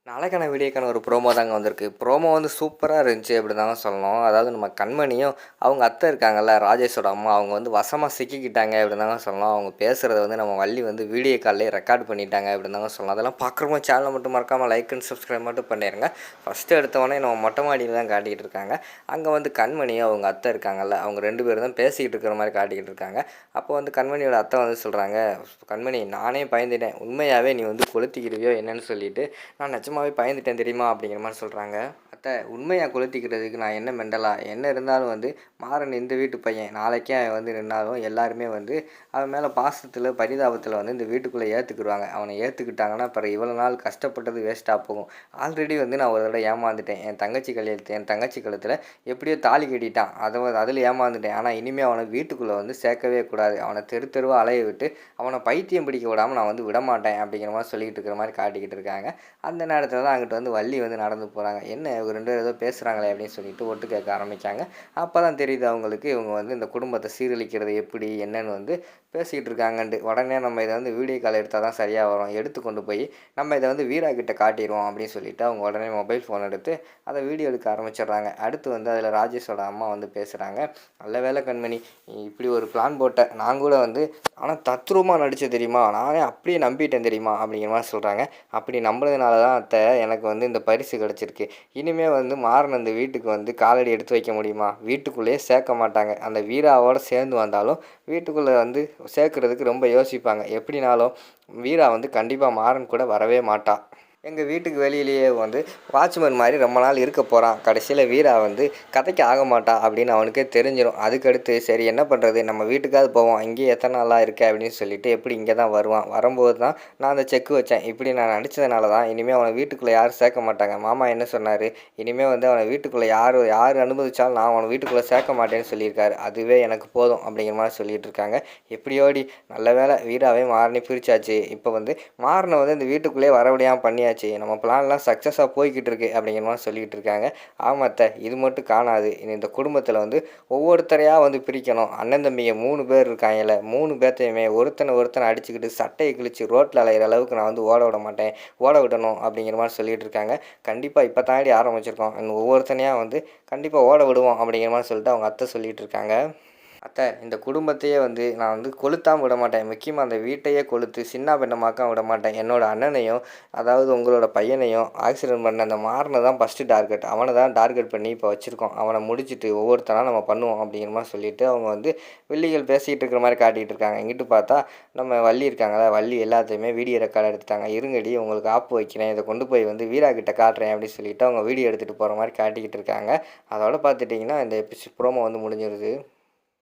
நாளைக்கான வீடியோக்கான ஒரு ப்ரோமோ தாங்க வந்திருக்கு. ப்ரோமோ வந்து சூப்பரா இருந்துச்சு அப்படி தாங்க சொல்லணும். அதாவது நம்ம கண்மணியும், அவங்க அத்தை இருக்காங்கல்ல, ராஜேஷோட அம்மா, அவங்க வந்து வசமா சிக்கிக்கிட்டாங்க அப்படி தாங்க சொல்லணும். அவங்க பேசுகிறத வந்து நம்ம வள்ளி வந்து வீடியோ கால்லேயே ரெக்கார்ட் பண்ணிட்டாங்க அப்படின்னு தாங்க சொல்லணும். அதெல்லாம் பார்க்குறவங்க சேனலை மட்டும் மறக்காமல் லைக் அண்ட் சப்ஸ்கிரைப் மட்டும் பண்ணிடுங்க. ஃபஸ்ட்டு எடுத்தவொடனே நம்ம மொட்டை மாடியில் தான் காட்டிக்கிட்டு இருக்காங்க. அங்கே வந்து கண்மணியும் அவங்க அத்தை இருக்காங்கல்ல, அவங்க 2 பேரும் தான் பேசிக்கிட்டு இருக்கிற மாதிரி காட்டிக்கிட்டு இருக்காங்க. அப்போ வந்து கண்மணியோட அத்தை வந்து சொல்கிறாங்க, "கண்மணி நானே பயந்துட்டேன். உண்மையாகவே நீ வந்து கொளுத்திக்கிடுவியோ என்னன்னு சொல்லிட்டு நான் நிஜமாவே பயந்துட்டேன் தெரியுமா?" அப்படிங்கிற மாதிரி சொல்கிறாங்க. "அத்தை உண்மையாக கொளுத்திக்கிறதுக்கு நான் என்ன மெண்டலா? என்ன இருந்தாலும் வந்து மாறன் இந்த வீட்டு பையன். நாளைக்கே அவன் வந்து நின்னாலும் எல்லாருமே வந்து அவன் மேலே பாசத்தில் பரிதாபத்தில் வந்து இந்த வீட்டுக்குள்ளே ஏற்றுக்குருவாங்க. அவனை ஏற்றுக்கிட்டாங்கன்னா அப்புறம் இவ்வளோ நாள் கஷ்டப்பட்டது வேஸ்ட்டாக போகும். ஆல்ரெடி வந்து நான் ஒரு தடவை ஏமாந்துட்டேன். என் தங்கச்சி கழுத்தில் எப்படியோ தாலி கட்டிட்டான். அதில் ஏமாந்துட்டேன். ஆனால் இனிமேல் அவனை வீட்டுக்குள்ளே வந்து சேர்க்கவே கூடாது. அவனை தெரு தெருவாக அலைய விட்டு அவனை பைத்தியம் பிடிக்க விடாமல் நான் வந்து விடமாட்டேன்." அப்படிங்கிற மாதிரி சொல்லிக்கிட்டு இருக்கிற மாதிரி காட்டிக்கிட்டு இருக்காங்க. அந்த நேரத்தில் தான் அங்கிட்டு வந்து வள்ளி வந்து நடந்து போகிறாங்க. "என்ன இவங்க 2 பேரும் ஏதோ பேசுகிறாங்களே" அப்படின்னு சொல்லிட்டு ஒட்டு கேட்க ஆரம்பித்தாங்க. அப்போ தான் தெரியுது அவங்களுக்கு இவங்க வந்து இந்த குடும்பத்தை சீரழிக்கிறது எப்படி என்னன்னு வந்து பேசிக்கிட்டு இருக்காங்கன்ட்டு. உடனே நம்ம இதை வந்து வீடியோ கால் எடுத்தால் தான் சரியாக வரும், எடுத்து கொண்டு போய் நம்ம இதை வந்து வீரா கிட்ட காட்டிடுவோம் அப்படின்னு சொல்லிட்டு அவங்க உடனே மொபைல் ஃபோன் எடுத்து அதை வீடியோ எடுக்க ஆரம்பிச்சிடுறாங்க. அடுத்து வந்து அதில் ராஜேஷோட அம்மா வந்து பேசுகிறாங்க. "நல்ல வேலை கண்மணி, நீ இப்படி ஒரு பிளான் போட்ட. நான் கூட வந்து ஆனால் தத்ரூபமாக நடிச்ச தெரியுமா, நானே அப்படியே நம்பிட்டேன் தெரியுமா" அப்படிங்கிற மாதிரி சொல்கிறாங்க. "அப்படி நம்புறதுனால தான் அத்தை எனக்கு வந்து இந்த பரிசு கிடச்சிருக்கு. இனிமேல் வந்து மாறன் அந்த வீட்டுக்கு வந்து காலடி எடுத்து வைக்க முடியுமா? வீட்டுக்குள்ளேயே சேர்க்க மாட்டாங்க. அந்த வீராவோடு சேர்ந்து வந்தாலும் வீட்டுக்குள்ளே வந்து சேர்க்குறதுக்கு ரொம்ப யோசிப்பாங்க. எப்படினாலும் வீரா வந்து கண்டிப்பாக மாறன் கூட வரவே மாட்டா. எங்கள் வீட்டுக்கு வெளியிலேயே வந்து வாட்ச்மேன் மாதிரி ரொம்ப நாள் இருக்க போகிறான். கடைசியில் வீரா வந்து கதைக்கு ஆக மாட்டா அப்படின்னு அவனுக்கே தெரிஞ்சிடும். அதுக்கடுத்து சரி என்ன பண்ணுறது, நம்ம வீட்டுக்காவது போவோம், இங்கேயே எத்தனை நாளாக இருக்க அப்படின்னு சொல்லிட்டு எப்படி இங்கே தான் வருவான். வரும்போது தான் நான் அந்த செக்கு வச்சேன். இப்படி நான் நடித்ததுனால தான் இனிமேல் அவனை வீட்டுக்குள்ளே யாரும் சேர்க்க மாட்டாங்க. மாமா என்ன சொன்னார், இனிமேல் வந்து அவனை வீட்டுக்குள்ளே யார் அனுமதிச்சாலும் நான் அவனை வீட்டுக்குள்ளே சேர்க்க மாட்டேன்னு சொல்லியிருக்காரு. அதுவே எனக்கு போதும் அப்படிங்கிற மாதிரி சொல்லிகிட்டு இருக்காங்க. எப்படியோடி நல்ல வேலை வீராவே மாறனே பிரித்தாச்சு. இப்போ வந்து மாறனை வந்து இந்த வீட்டுக்குள்ளேயே வரவிடையாமல் பண்ணியாச்சு. நம்ம பிளான்லாம் சக்ஸஸாக போய்கிட்டு இருக்கு அப்படிங்கிற மாதிரி சொல்லிகிட்டு இருக்காங்க. ஆமாத்த இது மட்டும் காணாது, இந்த குடும்பத்தில் வந்து ஒவ்வொருத்தரையாக வந்து பிரிக்கணும். அண்ணன் தம்பிங்க 3 பேர் இருக்காங்கல்ல, 3 பேர்த்தையுமே ஒருத்தனை அடிச்சுக்கிட்டு சட்டையை கிழிச்சு ரோட்டில் அலையிற அளவுக்கு நான் வந்து ஓட விட மாட்டேன், ஓட விடணும் அப்படிங்கிற மாதிரி சொல்லிகிட்டு இருக்காங்க. கண்டிப்பாக இப்போ தாண்டி ஆரம்பிச்சிருக்கோம், இன்னும் ஒவ்வொருத்தனையாக வந்து கண்டிப்பாக ஓட விடுவோம் அப்படிங்கிற மாதிரி சொல்லிட்டு அவங்க அத்தை சொல்லிகிட்டு இருக்காங்க. "அத்தை இந்த குடும்பத்தையே வந்து நான் வந்து கொளுத்தாமல் விட மாட்டேன். முக்கியமாக அந்த வீட்டையே கொளுத்து சின்ன பின்னமாக்க விட மாட்டேன். என்னோடய அண்ணனையும் அதாவது உங்களோட பையனையும் ஆக்சிடென்ட் பண்ண அந்த மாறனை தான் ஃபஸ்ட்டு டார்கெட். அவனை தான் டார்கெட் பண்ணி இப்போ வச்சுருக்கோம். அவனை முடிச்சுட்டு ஒவ்வொருத்தனாக நம்ம பண்ணுவோம்." அப்படிங்கிற மாதிரி சொல்லிவிட்டு அவங்க வந்து வில்லிகள் பேசிகிட்டு இருக்கிற மாதிரி காட்டிகிட்டு இருக்காங்க. இங்கிட்டு பார்த்தா நம்ம வள்ளி இருக்காங்களா, வள்ளி எல்லாத்தையுமே வீடியோ ரெக்கார்ட் எடுத்துட்டாங்க. "இருங்கடி உங்களுக்கு ஆப்பு வைக்கிறேன், இதை கொண்டு போய் வந்து வீரா கிட்ட காட்டுறேன்" அப்படின்னு சொல்லிட்டு அவங்க வீடியோ எடுத்துகிட்டு போகிற மாதிரி காட்டிக்கிட்டு இருக்காங்க. அதோட பார்த்துட்டிங்கன்னா இந்த ப்ரோமோ வந்து முடிஞ்சிருது.